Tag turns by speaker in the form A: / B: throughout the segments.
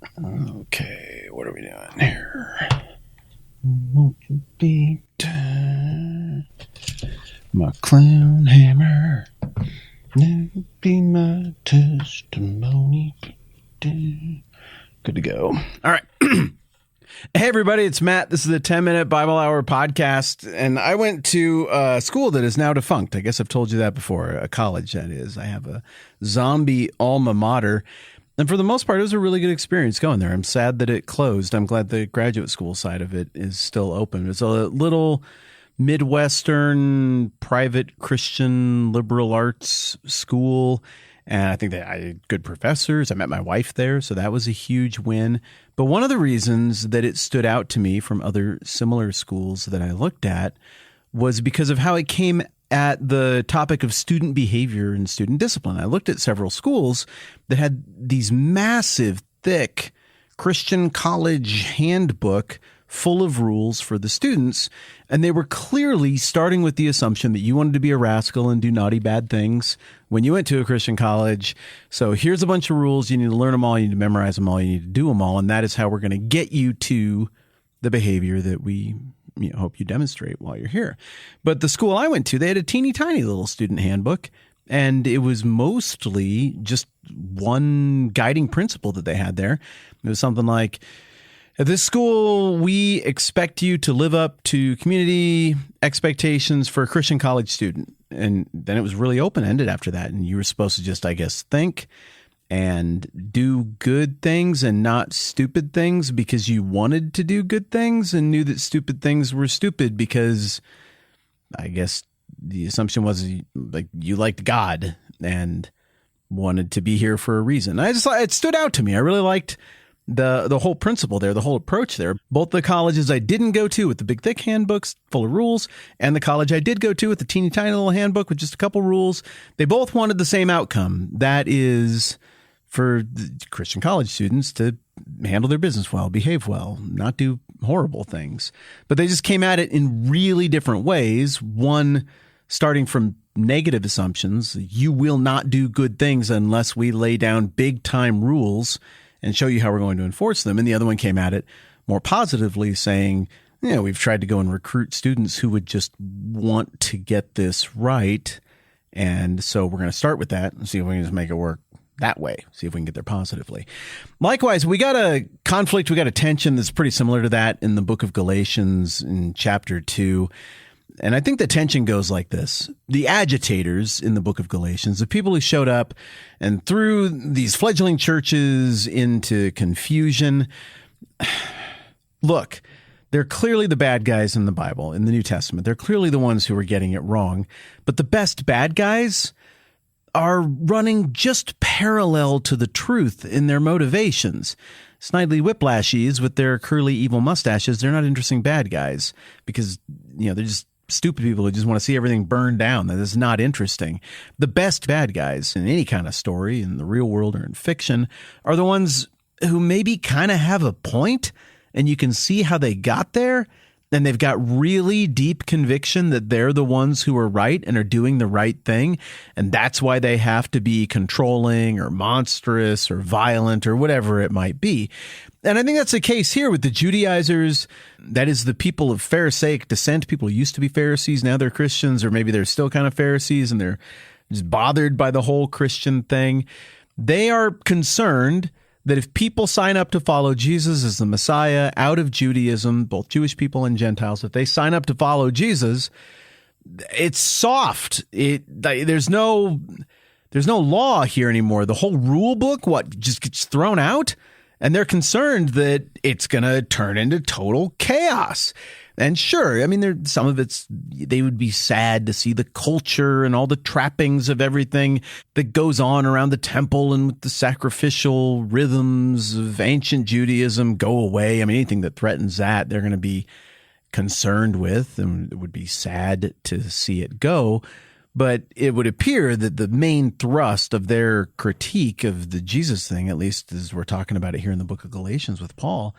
A: Okay, what are we doing here? Won't you be my clown hammer? Never be my testimony. Good to go. All right. Hey, everybody, it's Matt. This is the 10-Minute Bible Hour podcast, and I went to a school that is now defunct. I guess I've told you that before, a college, that is. I have a zombie alma mater, and for the most part, it was a really good experience going there. I'm sad that it closed. I'm glad the graduate school side of it is still open. It's a little Midwestern private Christian liberal arts school, and I think that I had good professors. I met my wife there, so that was a huge win. But one of the reasons that it stood out to me from other similar schools that I looked at was because of how it came at the topic of student behavior and student discipline. I looked at several schools that had these massive, thick Christian college handbook full of rules for the students, and they were clearly starting with the assumption that you wanted to be a rascal and do naughty, bad things when you went to a Christian college. So here's a bunch of rules. You need to learn them all. You need to memorize them all. You need to do them all. And that is how we're going to get you to the behavior that we hope you demonstrate while you're here. But the school I went to, they had a teeny tiny little student handbook, and it was mostly just one guiding principle that they had there. It was something like, at this school, we expect you to live up to community expectations for a Christian college student. And then it was really open-ended after that. And you were supposed to just, I guess, think and do good things and not stupid things because you wanted to do good things and knew that stupid things were stupid because I guess the assumption was like you liked God and wanted to be here for a reason. It stood out to me. I really liked the whole principle there, the whole approach there. Both the colleges I didn't go to with the big, thick handbooks full of rules and the college I did go to with the teeny tiny little handbook with just a couple rules, they both wanted the same outcome. That is for the Christian college students to handle their business well, behave well, not do horrible things. But they just came at it in really different ways. One starting from negative assumptions. You will not do good things unless we lay down big time rules and show you how we're going to enforce them. And the other one came at it more positively, saying, we've tried to go and recruit students who would just want to get this right. And so we're going to start with that and see if we can just make it work that way, see if we can get there positively. Likewise, we got a conflict, we got a tension that's pretty similar to that in the book of Galatians in chapter 2. And I think the tension goes like this. The agitators in the book of Galatians, the people who showed up and threw these fledgling churches into confusion. Look, they're clearly the bad guys in the Bible, in the New Testament. They're clearly the ones who are getting it wrong. But the best bad guys are running just parallel to the truth in their motivations. Snidely whiplashies with their curly evil mustaches, they're not interesting bad guys because, they're just stupid people who just want to see everything burned down. That is not interesting. The best bad guys in any kind of story, in the real world or in fiction, are the ones who maybe kind of have a point and you can see how they got there. And they've got really deep conviction that they're the ones who are right and are doing the right thing. And that's why they have to be controlling or monstrous or violent or whatever it might be. And I think that's the case here with the Judaizers. That is the people of Pharisaic descent. People who used to be Pharisees, now they're Christians, or maybe they're still kind of Pharisees and they're just bothered by the whole Christian thing. They are concerned that if people sign up to follow Jesus as the Messiah out of Judaism, both Jewish people and Gentiles, if they sign up to follow Jesus, it's soft. There's no law here anymore. The whole rule book, just gets thrown out? And they're concerned that it's going to turn into total chaos. And sure, I mean, some of they would be sad to see the culture and all the trappings of everything that goes on around the temple and with the sacrificial rhythms of ancient Judaism go away. I mean, anything that threatens that, they're going to be concerned with, and it would be sad to see it go. But it would appear that the main thrust of their critique of the Jesus thing, at least as we're talking about it here in the book of Galatians with Paul,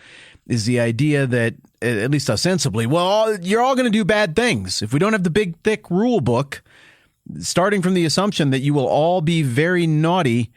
A: is the idea that, at least ostensibly, well, you're all going to do bad things. If we don't have the big, thick rule book, starting from the assumption that you will all be very naughty,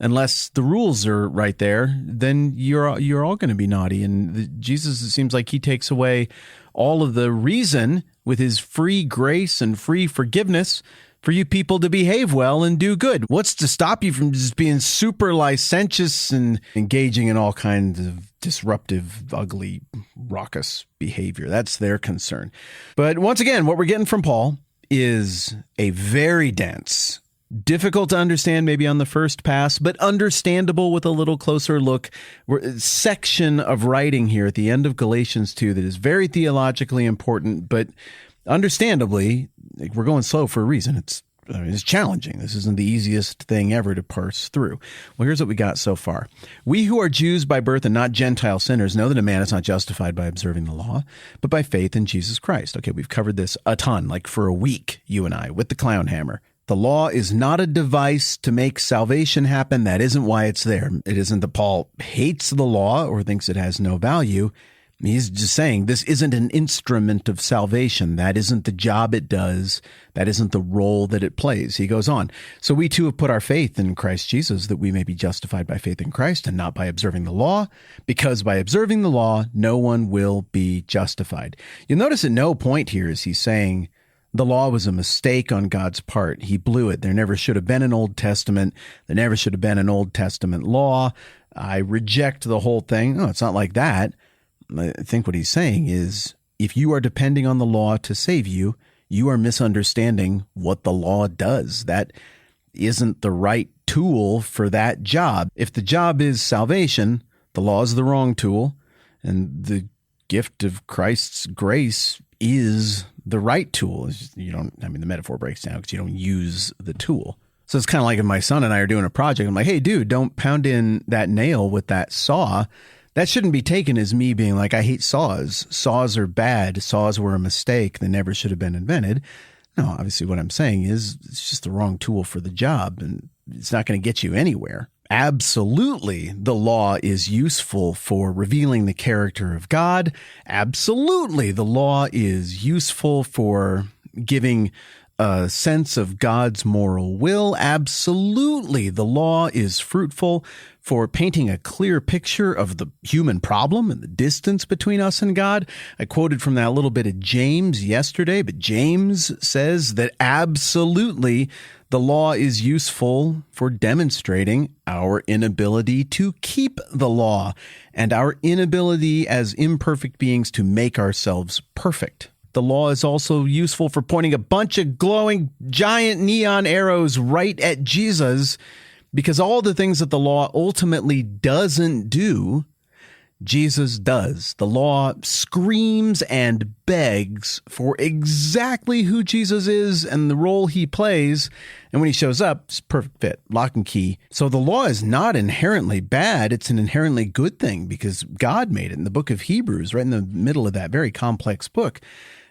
A: unless the rules are right there, then you're all going to be naughty. And Jesus, it seems like he takes away all of the reason with his free grace and free forgiveness for you people to behave well and do good. What's to stop you from just being super licentious and engaging in all kinds of disruptive, ugly, raucous behavior? That's their concern. But once again, what we're getting from Paul is a very dense, difficult to understand maybe on the first pass, but understandable with a little closer look, section of writing here at the end of Galatians 2 that is very theologically important, but understandably, we're going slow for a reason. It's challenging. This isn't the easiest thing ever to parse through. Well, here's what we got so far. We who are Jews by birth and not Gentile sinners know that a man is not justified by observing the law, but by faith in Jesus Christ. Okay, we've covered this a ton, like for a week, you and I, with the clown hammer. The law is not a device to make salvation happen. That isn't why it's there. It isn't that Paul hates the law or thinks it has no value. He's just saying this isn't an instrument of salvation. That isn't the job it does. That isn't the role that it plays. He goes on. So we too have put our faith in Christ Jesus that we may be justified by faith in Christ and not by observing the law, because by observing the law, no one will be justified. You'll notice at no point here is he saying the law was a mistake on God's part. He blew it. There never should have been an Old Testament. There never should have been an Old Testament law. I reject the whole thing. No, it's not like that. I think what he's saying is if you are depending on the law to save you, you are misunderstanding what the law does. That isn't the right tool for that job. If the job is salvation, the law is the wrong tool, and the gift of Christ's grace is the right tool. The metaphor breaks down because you don't use the tool. So it's kind of like if my son and I are doing a project, I'm like, hey, dude, don't pound in that nail with that saw. That shouldn't be taken as me being like, I hate saws. Saws are bad. Saws were a mistake. They never should have been invented. No, obviously what I'm saying is it's just the wrong tool for the job, and it's not going to get you anywhere. Absolutely, the law is useful for revealing the character of God. Absolutely, the law is useful for giving a sense of God's moral will. Absolutely, the law is fruitful for painting a clear picture of the human problem and the distance between us and God. I quoted from that little bit of James yesterday, but James says that absolutely the law is useful for demonstrating our inability to keep the law and our inability as imperfect beings to make ourselves perfect. The law is also useful for pointing a bunch of glowing giant neon arrows right at Jesus, because all the things that the law ultimately doesn't do, Jesus does. The law screams and begs for exactly who Jesus is and the role he plays. And when he shows up, it's a perfect fit, lock and key. So the law is not inherently bad. It's an inherently good thing because God made it. In the book of Hebrews, right in the middle of that very complex book,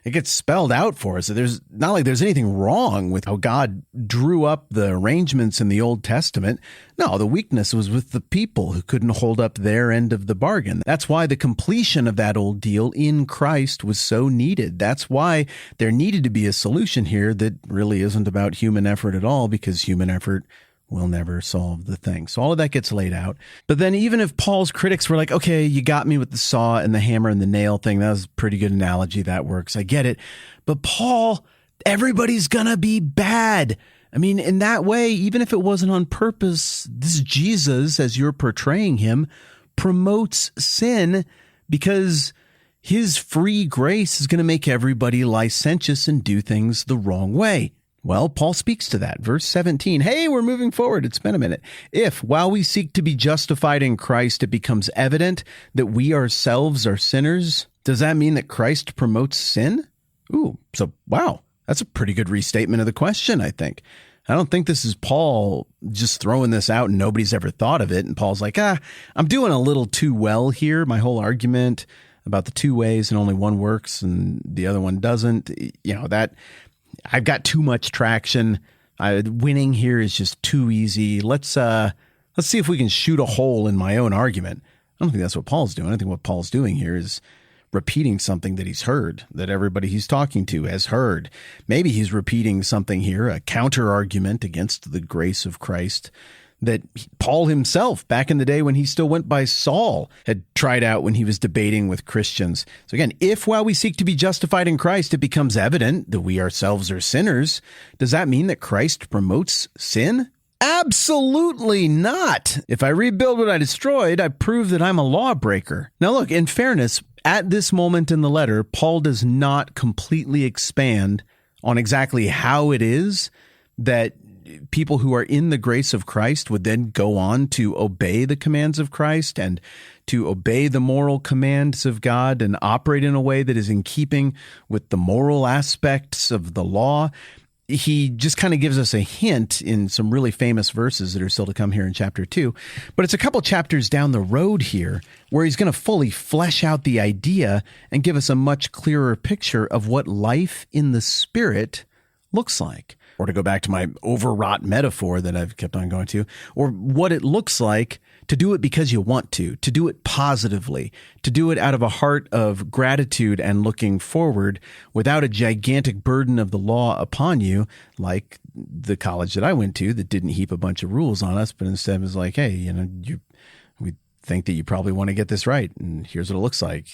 A: it gets spelled out for us. There's not like there's anything wrong with how God drew up the arrangements in the Old Testament. No, the weakness was with the people who couldn't hold up their end of the bargain. That's why the completion of that old deal in Christ was so needed. That's why there needed to be a solution here that really isn't about human effort at all, because human effort will never solve the thing. So all of that gets laid out. But then even if Paul's critics were like, okay, you got me with the saw and the hammer and the nail thing, that was a pretty good analogy, that works, I get it. But Paul, everybody's gonna be bad. I mean, in that way, even if it wasn't on purpose, this Jesus, as you're portraying him, promotes sin because his free grace is going to make everybody licentious and do things the wrong way. Well, Paul speaks to that. Verse 17, hey, we're moving forward. It's been a minute. If, while we seek to be justified in Christ, it becomes evident that we ourselves are sinners, does that mean that Christ promotes sin? Ooh, so wow, that's a pretty good restatement of the question, I think. I don't think this is Paul just throwing this out and nobody's ever thought of it. And Paul's like, I'm doing a little too well here. My whole argument about the two ways and only one works and the other one doesn't, that I've got too much traction. Winning here is just too easy. Let's see if we can shoot a hole in my own argument. I don't think that's what Paul's doing. I think what Paul's doing here is repeating something that he's heard, that everybody he's talking to has heard. Maybe he's repeating something here, a counter argument against the grace of Christ that Paul himself, back in the day when he still went by Saul, had tried out when he was debating with Christians. So again, if while we seek to be justified in Christ, it becomes evident that we ourselves are sinners, does that mean that Christ promotes sin? Absolutely not. If I rebuild what I destroyed, I prove that I'm a lawbreaker. Now look, in fairness, at this moment in the letter, Paul does not completely expand on exactly how it is that people who are in the grace of Christ would then go on to obey the commands of Christ and to obey the moral commands of God and operate in a way that is in keeping with the moral aspects of the law. He just kind of gives us a hint in some really famous verses that are still to come here in chapter 2. But it's a couple chapters down the road here where he's going to fully flesh out the idea and give us a much clearer picture of what life in the Spirit looks like. Or to go back to my overwrought metaphor that I've kept on going to, or what it looks like to do it because you want to do it positively, to do it out of a heart of gratitude and looking forward without a gigantic burden of the law upon you, like the college that I went to that didn't heap a bunch of rules on us, but instead was like, hey, we think that you probably want to get this right, and here's what it looks like.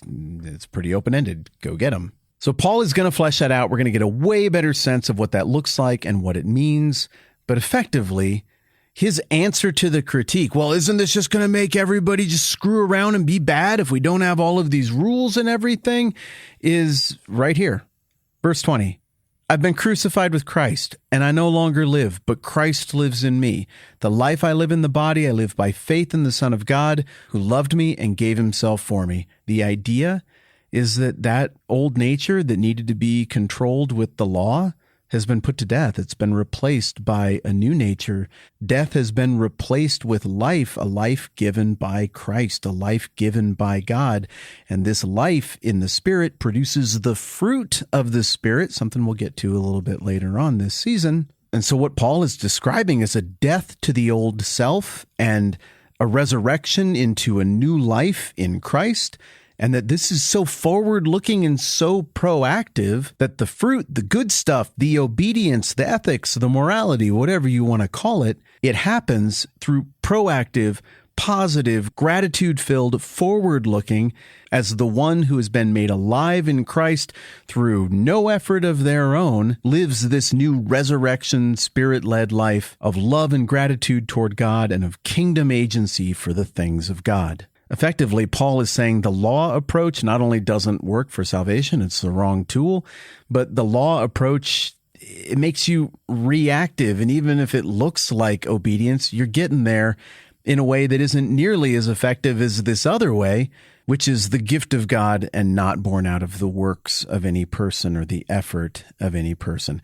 A: It's pretty open-ended. Go get them. So Paul is going to flesh that out. We're going to get a way better sense of what that looks like and what it means. But effectively, his answer to the critique, well, isn't this just going to make everybody just screw around and be bad if we don't have all of these rules and everything, is right here. Verse 20, I've been crucified with Christ, and I no longer live, but Christ lives in me. The life I live in the body, I live by faith in the Son of God, who loved me and gave himself for me. The idea is that old nature that needed to be controlled with the law has been put to death. It's been replaced by a new nature. Death has been replaced with life, a life given by Christ, a life given by God. And this life in the Spirit produces the fruit of the Spirit, something we'll get to a little bit later on this season. And so what Paul is describing is a death to the old self and a resurrection into a new life in Christ. And that this is so forward-looking and so proactive that the fruit, the good stuff, the obedience, the ethics, the morality, whatever you want to call it, it happens through proactive, positive, gratitude-filled, forward-looking as the one who has been made alive in Christ through no effort of their own lives this new resurrection, Spirit-led life of love and gratitude toward God and of kingdom agency for the things of God. Effectively, Paul is saying the law approach not only doesn't work for salvation, it's the wrong tool, but the law approach, it makes you reactive. And even if it looks like obedience, you're getting there in a way that isn't nearly as effective as this other way, which is the gift of God and not born out of the works of any person or the effort of any person.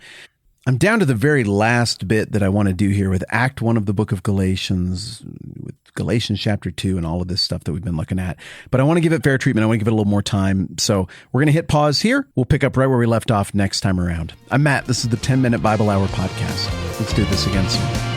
A: I'm down to the very last bit that I want to do here with Act 1 of the book of Galatians, with Galatians chapter 2 and all of this stuff that we've been looking at. But I want to give it fair treatment. I want to give it a little more time. So we're going to hit pause here. We'll pick up right where we left off next time around. I'm Matt. This is the 10-Minute Bible Hour podcast. Let's do this again soon.